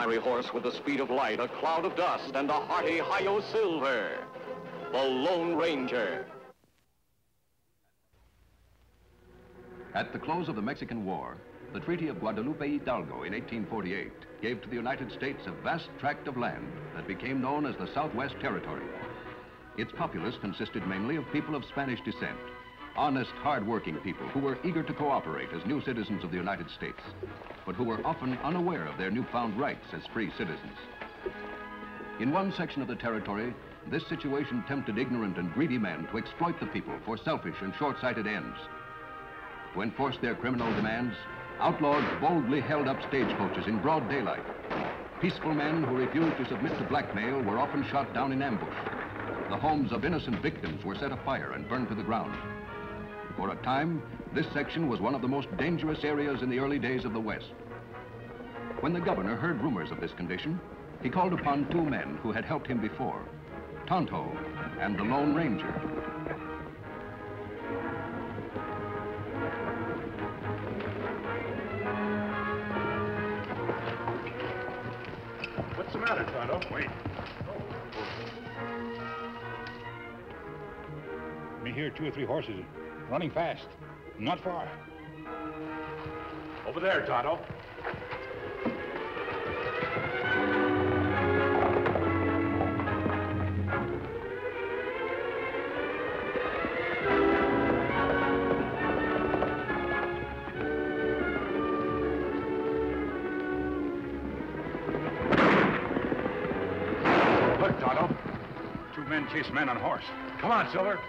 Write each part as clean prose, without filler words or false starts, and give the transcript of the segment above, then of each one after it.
fiery horse with the speed of light, a cloud of dust, and a hearty hi-yo silver. The Lone Ranger. At the close of the Mexican War, the Treaty of Guadalupe Hidalgo in 1848 gave to the United States a vast tract of land that became known as the Southwest Territory. Its populace consisted mainly of people of Spanish descent, honest, hard-working people who were eager to cooperate as new citizens of the United States, but who were often unaware of their newfound rights as free citizens. In one section of the territory, this situation tempted ignorant and greedy men to exploit the people for selfish and short-sighted ends. To enforce their criminal demands, outlaws boldly held up stagecoaches in broad daylight. Peaceful men who refused to submit to blackmail were often shot down in ambush. The homes of innocent victims were set afire and burned to the ground. For a time, this section was one of the most dangerous areas in the early days of the West. When the governor heard rumors of this condition, he called upon two men who had helped him before, Tonto and the Lone Ranger. What's the matter, Tonto? Wait. Me hear 2 or 3 horses running fast. Not far. Over there, Tonto. Look, Tonto. 2 men chase men on horse. Come on, Silver.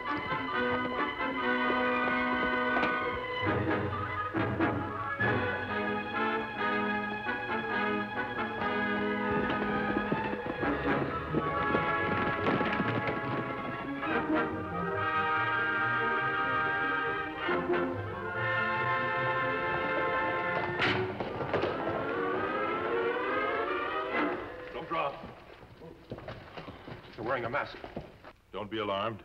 Don't drop. You're wearing a mask. Don't be alarmed.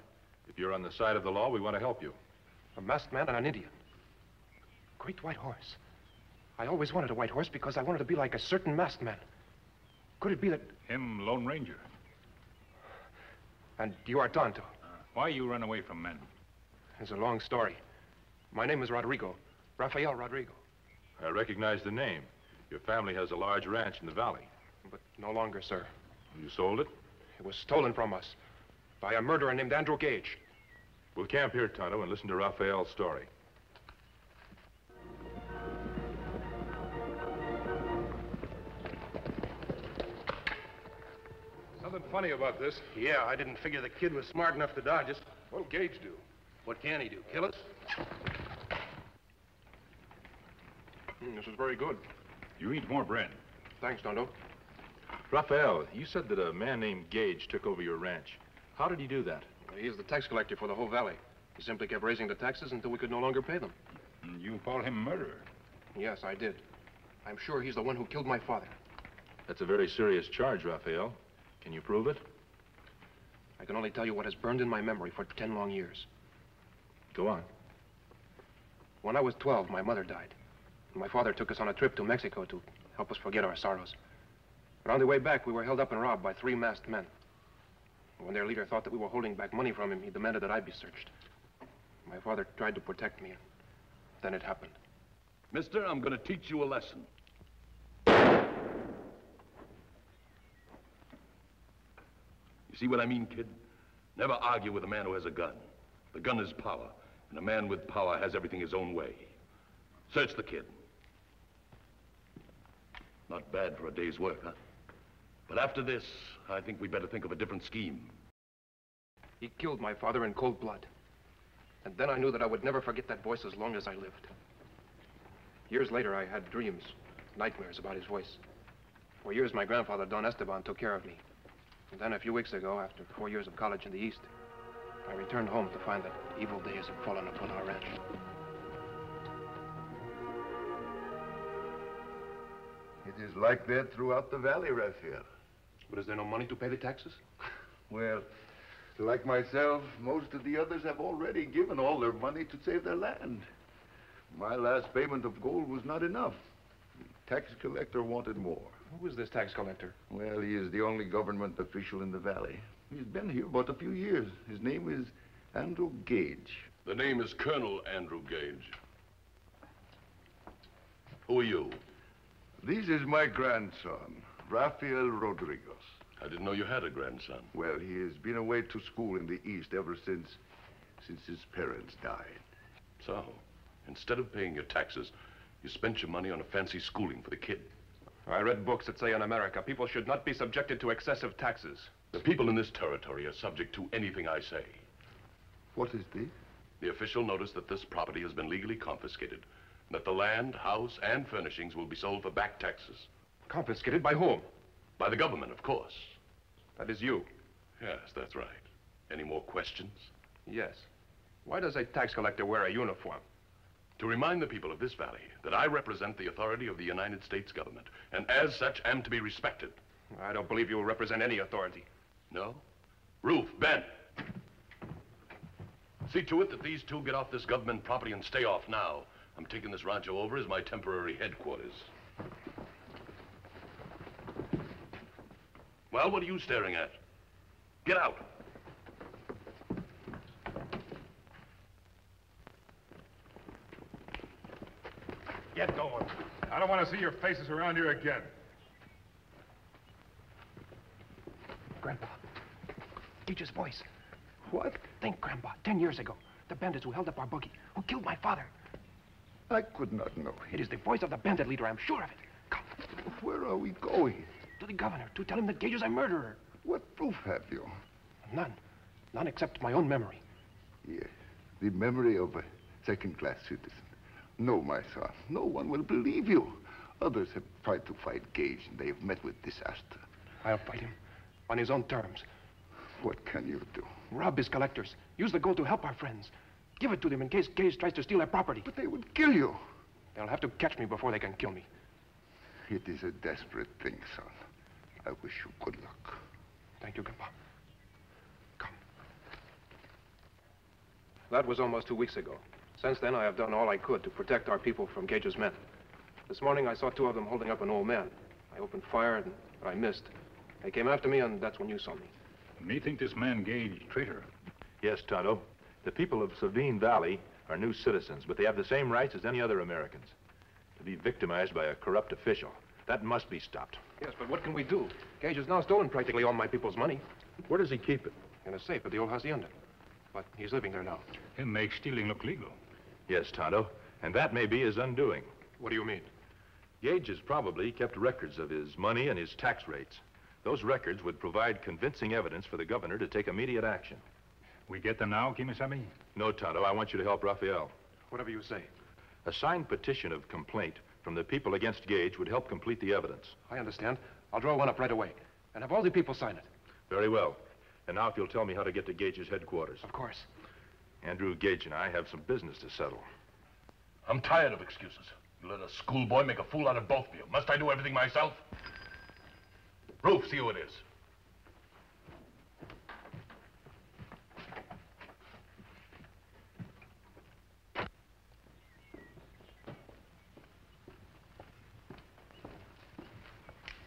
If you're on the side of the law, we want to help you. A masked man and an Indian. Great white horse. I always wanted a white horse because I wanted to be like a certain masked man. Could it be that... Him, Lone Ranger. And you are Tonto? Why you run away from men? It's a long story. My name is Rodrigo. Rafael Rodrigo. I recognize the name. Your family has a large ranch in the valley. But no longer, sir. You sold it? It was stolen from us by a murderer named Andrew Gage. We'll camp here, Tonto, and listen to Rafael's story. Something funny about this. Yeah, I didn't figure the kid was smart enough to dodge us. What'll Gage do? What can he do? Kill us? This is very good. You eat more bread. Thanks, Tonto. Rafael, you said that a man named Gage took over your ranch. How did he do that? He is the tax collector for the whole valley. He simply kept raising the taxes until we could no longer pay them. And you call him murderer? Yes, I did. I'm sure he's the one who killed my father. That's a very serious charge, Rafael. Can you prove it? I can only tell you what has burned in my memory for 10 long years. Go on. When I was 12, my mother died. My father took us on a trip to Mexico to help us forget our sorrows. But on the way back, we were held up and robbed by 3 masked men. When their leader thought that we were holding back money from him, he demanded that I be searched. My father tried to protect me, and then it happened. Mister, I'm going to teach you a lesson. You see what I mean, kid? Never argue with a man who has a gun. The gun is power, and a man with power has everything his own way. Search the kid. Not bad for a day's work, huh? But after this, I think we'd better think of a different scheme. He killed my father in cold blood. And then I knew that I would never forget that voice as long as I lived. Years later, I had dreams, nightmares about his voice. For years, my grandfather, Don Esteban, took care of me. And then a few weeks ago, after 4 years of college in the East, I returned home to find that evil days had fallen upon our ranch. It is like that throughout the valley, Raphael. But is there no money to pay the taxes? Well, like myself, most of the others have already given all their money to save their land. My last payment of gold was not enough. The tax collector wanted more. Who is this tax collector? Well, he is the only government official in the valley. He's been here about a few years. His name is Andrew Gage. The name is Colonel Andrew Gage. Who are you? This is my grandson, Rafael Rodriguez. I didn't know you had a grandson. Well, he has been away to school in the East ever since his parents died. So, instead of paying your taxes, you spent your money on a fancy schooling for the kid. I read books that say in America people should not be subjected to excessive taxes. The people in this territory are subject to anything I say. What is this? The official notice that this property has been legally confiscated, and that the land, house, and furnishings will be sold for back taxes. Confiscated by whom? By the government, of course. That is you. Yes, that's right. Any more questions? Yes. Why does a tax collector wear a uniform? To remind the people of this valley that I represent the authority of the United States government, and as such am to be respected. I don't believe you will represent any authority. No? Ruth, Ben. See to it that these two get off this government property and stay off now. I'm taking this rancho over as my temporary headquarters. Well, what are you staring at? Get out. Get going. I don't want to see your faces around here again. Grandpa. Gage's voice. What? Think, Grandpa. 10 years ago, the bandits who held up our buggy, who killed my father. I could not know It him. is the voice of the bandit leader, I'm sure of it. Come. Where are we going? To the governor, to tell him that Gage is a murderer. What proof have you? None. None except my own memory. Yes, the memory of a second-class citizen. No, my son, no one will believe you. Others have tried to fight Gage, and they have met with disaster. I'll fight him on his own terms. What can you do? Rob his collectors. Use the gold to help our friends. Give it to them in case Gage tries to steal our property. But they would kill you. They'll have to catch me before they can kill me. It is a desperate thing, son. I wish you good luck. Thank you, Grandpa. Come. That was almost 2 weeks ago. Since then, I have done all I could to protect our people from Gage's men. This morning, I saw two of them holding up an old man. I opened fire, and I missed. They came after me, and that's when you saw me. Me think this man Gage traitor. Yes, Tonto. The people of Sabine Valley are new citizens, but they have the same rights as any other Americans. To be victimized by a corrupt official, that must be stopped. Yes, but what can we do? Gage has now stolen practically all my people's money. Where does he keep it? In a safe at the old hacienda. But he's living there now. Him make stealing look legal. Yes, Tonto, and that may be his undoing. What do you mean? Gage has probably kept records of his money and his tax rates. Those records would provide convincing evidence for the governor to take immediate action. We get them now, Kemo Sabe? No, Tonto, I want you to help Raphael. Whatever you say. A signed petition of complaint from the people against Gage would help complete the evidence. I understand. I'll draw one up right away. And have all the people sign it. Very well. And now if you'll tell me how to get to Gage's headquarters. Of course. Andrew Gage and I have some business to settle. I'm tired of excuses. You let a schoolboy make a fool out of both of you. Must I do everything myself? Ruth, see who it is.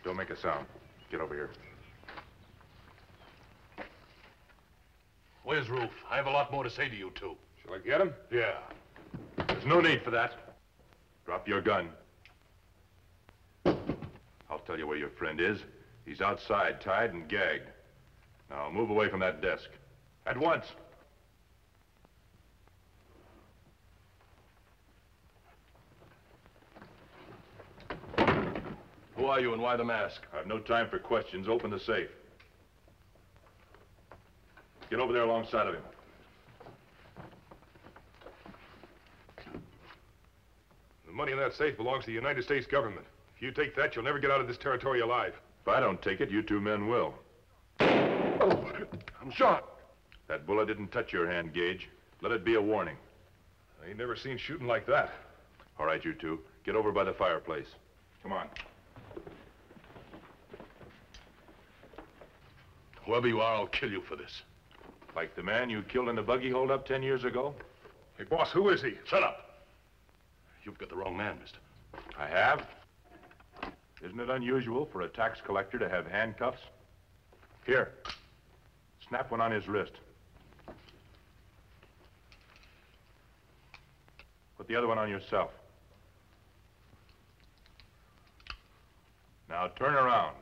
Don't make a sound. Get over here. Where's Ruth? I have a lot more to say to you two. Shall I get him? Yeah. There's no need for that. Drop your gun. I'll tell you where your friend is. He's outside, tied and gagged. Now, move away from that desk. At once. Who are you and why the mask? I have no time for questions. Open the safe. Get over there alongside of him. The money in that safe belongs to the United States government. If you take that, you'll never get out of this territory alive. If I don't take it, you two men will. Oh, I'm shot. That bullet didn't touch your hand, Gage. Let it be a warning. I ain't never seen shooting like that. All right, you two. Get over by the fireplace. Come on. Whoever you are, I'll kill you for this. Like the man you killed in the buggy holdup 10 years ago? Hey, boss, who is he? Shut up. You've got the wrong man, mister. I have? Isn't it unusual for a tax collector to have handcuffs? Here, snap one on his wrist. Put the other one on yourself. Now turn around.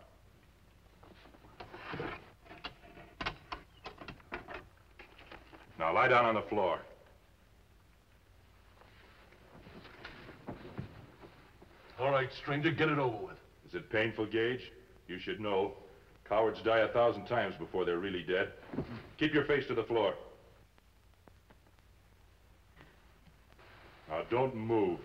Now lie down on the floor. All right, stranger, get it over with. Is it painful, Gage? You should know. Cowards die 1,000 times before they're really dead. Keep your face to the floor. Now don't move.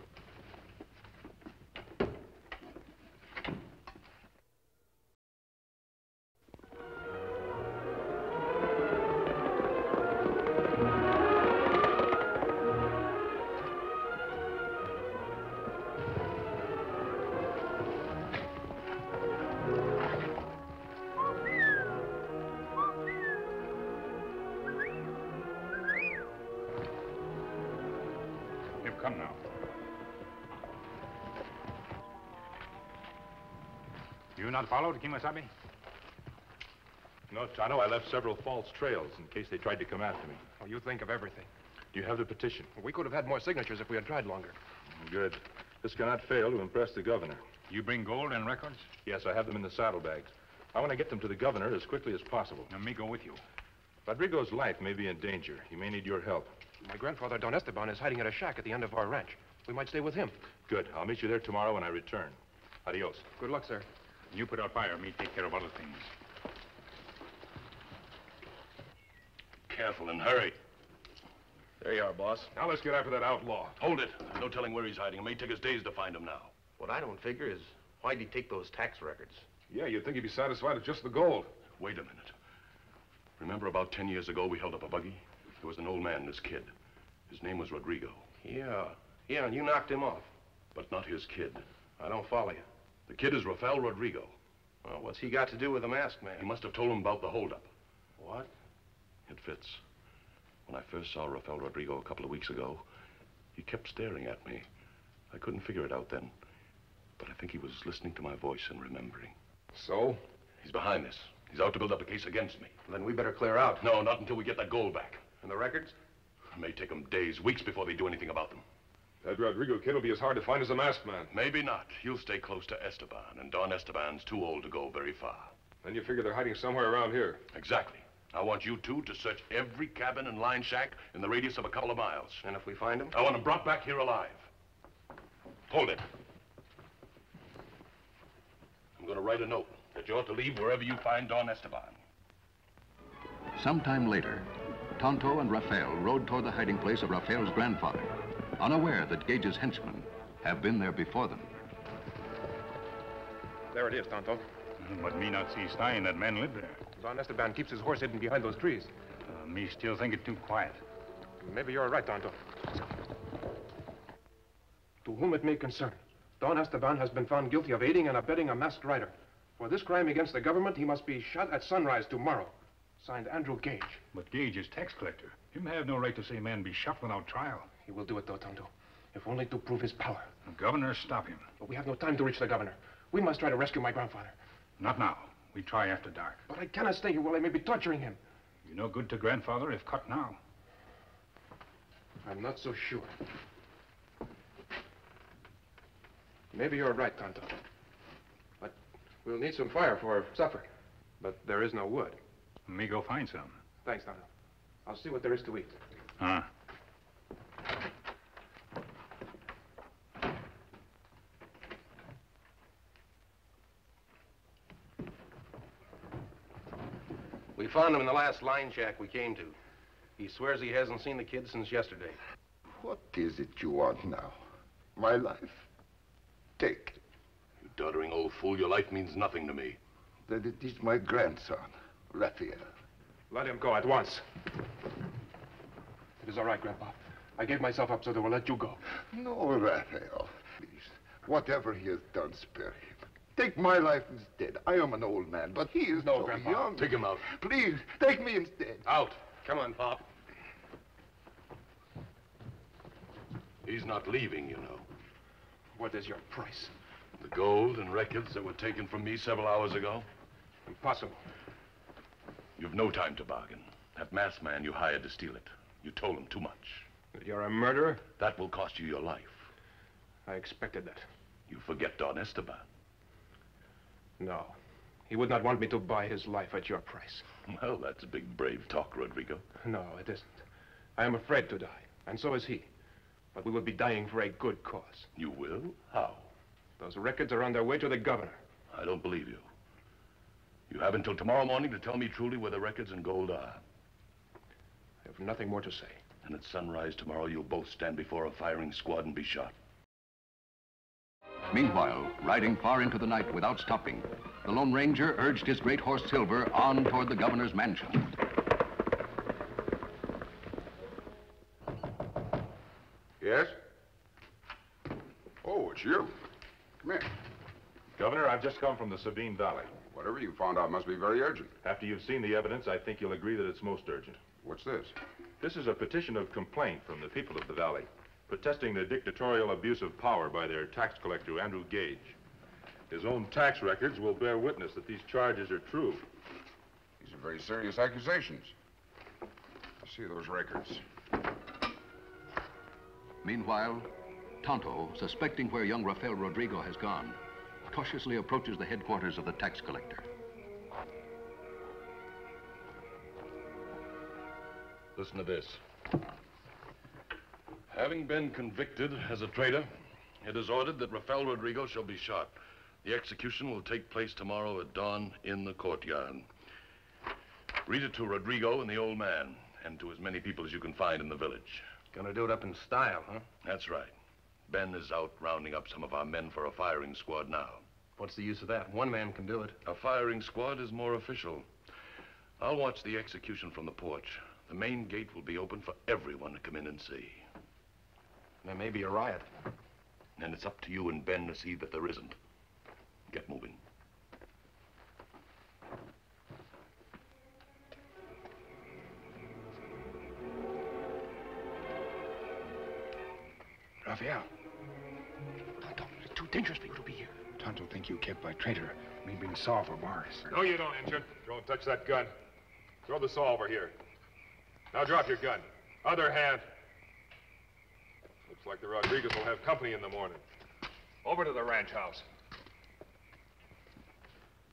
Come now. You not followed, Kemo Sabe? No, Tonto, I left several false trails in case they tried to come after me. Oh, you think of everything. Do you have the petition? We could have had more signatures if we had tried longer. Good. This cannot fail to impress the governor. You bring gold and records? Yes, I have them in the saddlebags. I want to get them to the governor as quickly as possible. Now, me go with you. Rodrigo's life may be in danger. He may need your help. My grandfather, Don Esteban, is hiding at a shack at the end of our ranch. We might stay with him. Good. I'll meet you there tomorrow when I return. Adios. Good luck, sir. You put out fire, me take care of other things. Careful and hurry. There you are, boss. Now let's get after that outlaw. Hold it. No telling where he's hiding. It may take us days to find him now. What I don't figure is, why'd he take those tax records? Yeah, you'd think he'd be satisfied with just the gold. Wait a minute. Remember about 10 years ago we held up a buggy? There was an old man and his kid. His name was Rodrigo. Yeah, and you knocked him off. But not his kid. I don't follow you. The kid is Rafael Rodrigo. Well, what's he got to do with the masked man? He must have told him about the holdup. What? It fits. When I first saw Rafael Rodrigo a couple of weeks ago, he kept staring at me. I couldn't figure it out then, but I think he was listening to my voice and remembering. So? He's behind this. He's out to build up a case against me. Then we better clear out. No, not until we get that gold back. And the records? It may take them days, weeks before they do anything about them. That Rodrigo kid will be as hard to find as the masked man. Maybe not. You'll stay close to Esteban, and Don Esteban's too old to go very far. Then you figure they're hiding somewhere around here. Exactly. I want you two to search every cabin and line shack in the radius of a couple of miles. And if we find him? I want him brought back here alive. Hold it. I'm going to write a note that you ought to leave wherever you find Don Esteban. Sometime later, Tonto and Rafael rode toward the hiding place of Rafael's grandfather, unaware that Gage's henchmen have been there before them. There it is, Tonto. But me not see sign that man live there. Don Esteban keeps his horse hidden behind those trees. Me still think it too quiet. Maybe you're right, Tonto. To whom it may concern, Don Esteban has been found guilty of aiding and abetting a masked rider. For this crime against the government, he must be shot at sunrise tomorrow. Signed, Andrew Gage. But Gage is tax collector. Him have no right to say man be shot without trial. He will do it, though, Tonto. If only to prove his power. The governor stop him. But we have no time to reach the governor. We must try to rescue my grandfather. Not now. We try after dark. But I cannot stay here while they may be torturing him. You no good to grandfather if cut now. I'm not so sure. Maybe you're right, Tonto. But we'll need some fire for supper. But there is no wood. Me go find some. Thanks, Tonto. I'll see what there is to eat. Huh? We found him in the last line shack we came to. He swears he hasn't seen the kid since yesterday. What is it you want now? My life? Take it. You doddering old fool, your life means nothing to me. Then it is my grandson, Raphael. Let him go at once. It is all right, Grandpa. I gave myself up so they will let you go. No, Raphael. Please, whatever he has done, spare him. Take my life instead. I am an old man, but he is so Grandpa. young. Take him out. Please, take me instead. Out. Come on, Pop. He's not leaving, you know. What is your price? The gold and records that were taken from me several hours ago? Impossible. You've no time to bargain. That masked man you hired to steal it. You told him too much. You're a murderer? That will cost you your life. I expected that. You forget Don Esteban. No. He would not want me to buy his life at your price. Well, that's a big brave talk, Rodrigo. No, it isn't. I am afraid to die, and so is he. But we will be dying for a good cause. You will? How? Those records are on their way to the governor. I don't believe you. You have until tomorrow morning to tell me truly where the records and gold are. I have nothing more to say. And at sunrise tomorrow, you'll both stand before a firing squad and be shot. Meanwhile, riding far into the night without stopping, the Lone Ranger urged his great horse Silver on toward the governor's mansion. Yes? Oh, it's you. Come in. Governor, I've just come from the Sabine Valley. Whatever you found out must be very urgent. After you've seen the evidence, I think you'll agree that it's most urgent. What's this? This is a petition of complaint from the people of the valley, protesting the dictatorial abuse of power by their tax collector, Andrew Gage. His own tax records will bear witness that these charges are true. These are very serious accusations. Let's see those records. Meanwhile, Tonto, suspecting where young Rafael Rodrigo has gone, cautiously approaches the headquarters of the tax collector. Listen to this. Having been convicted as a traitor, it is ordered that Rafael Rodrigo shall be shot. The execution will take place tomorrow at dawn in the courtyard. Read it to Rodrigo and the old man, and to as many people as you can find in the village. Gonna do it up in style, huh? That's right. Ben is out rounding up some of our men for a firing squad now. What's the use of that? One man can do it. A firing squad is more official. I'll watch the execution from the porch. The main gate will be open for everyone to come in and see. There may be a riot. And it's up to you and Ben to see that there isn't. Get moving. Rafael. Tonto, it's too dangerous for you to be here. Tonto think you kept by traitor. Me bring saw for bars. No, you don't, Injun. Don't touch that gun. Throw the saw over here. Now drop your gun. Other hand. Looks like the Rodriguez will have company in the morning. Over to the ranch house.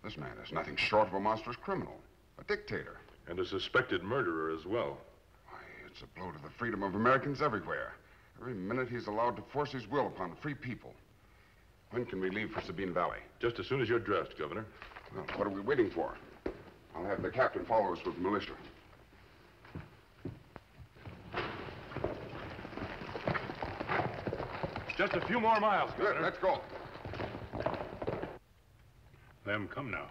This man is nothing short of a monstrous criminal. A dictator. And a suspected murderer as well. Why, it's a blow to the freedom of Americans everywhere. Every minute he's allowed to force his will upon free people. When can we leave for Sabine Valley? Just as soon as you're dressed, Governor. Well, what are we waiting for? I'll have the captain follow us with militia. Just a few more miles, Governor. Good, let's go. Let him come now.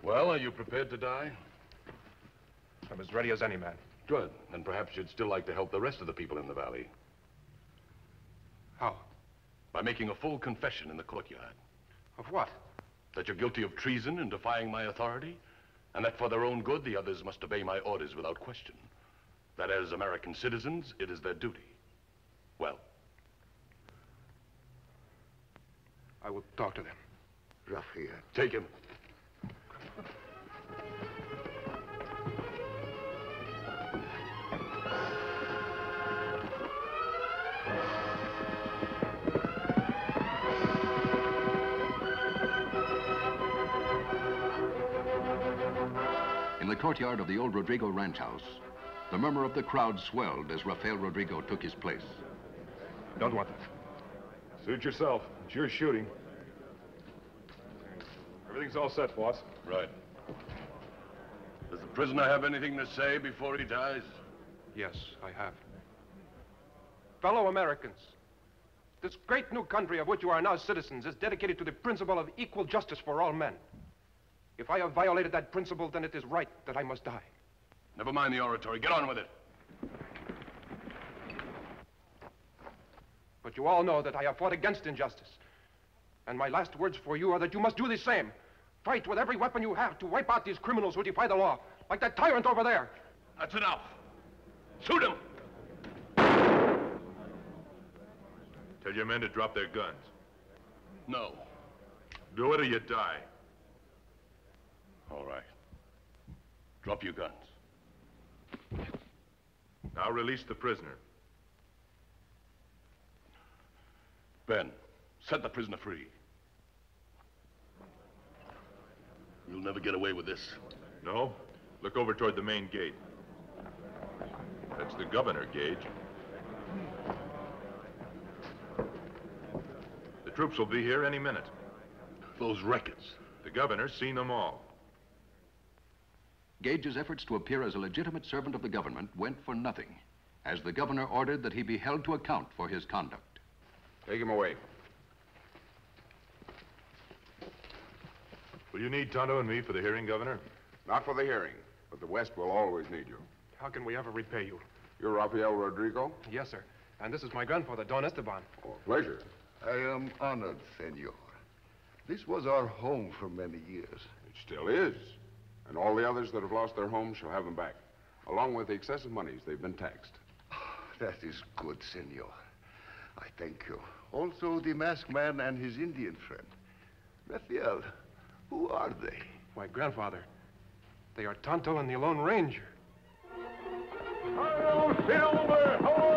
Well, are you prepared to die? I'm as ready as any man. Good. Then perhaps you'd still like to help the rest of the people in the valley. How? By making a full confession in the courtyard. Of what? That you're guilty of treason and defying my authority, and that for their own good, the others must obey my orders without question. That as American citizens, it is their duty. Well? I will talk to them. Rafael. Take him. In the courtyard of the old Rodrigo ranch house, the murmur of the crowd swelled as Rafael Rodrigo took his place. Don't want that. Suit yourself. It's your shooting. Everything's all set, boss. Right. Does the prisoner have anything to say before he dies? Yes, I have. Fellow Americans, this great new country of which you are now citizens is dedicated to the principle of equal justice for all men. If I have violated that principle, then it is right that I must die. Never mind the oratory. Get on with it. But you all know that I have fought against injustice. And my last words for you are that you must do the same. Fight with every weapon you have to wipe out these criminals who defy the law, like that tyrant over there. That's enough. Shoot him! Tell your men to drop their guns. No. Do it or you die. All right. Drop your guns. Now release the prisoner. Ben, set the prisoner free. You'll never get away with this. No? Look over toward the main gate. That's the governor, Gage. The troops will be here any minute. Those records. The governor's seen them all. Gage's efforts to appear as a legitimate servant of the government went for nothing, as the governor ordered that he be held to account for his conduct. Take him away. Will you need Tonto and me for the hearing, Governor? Not for the hearing, but the West will always need you. How can we ever repay you? You're Rafael Rodrigo? Yes, sir. And this is my grandfather, Don Esteban. Oh, pleasure. I am honored, senor. This was our home for many years. It still is. And all the others that have lost their homes shall have them back, along with the excessive monies they've been taxed. That is good, senor. I thank you. Also, the masked man and his Indian friend. Raphael, who are they? My grandfather. They are Tonto and the Lone Ranger. Silver!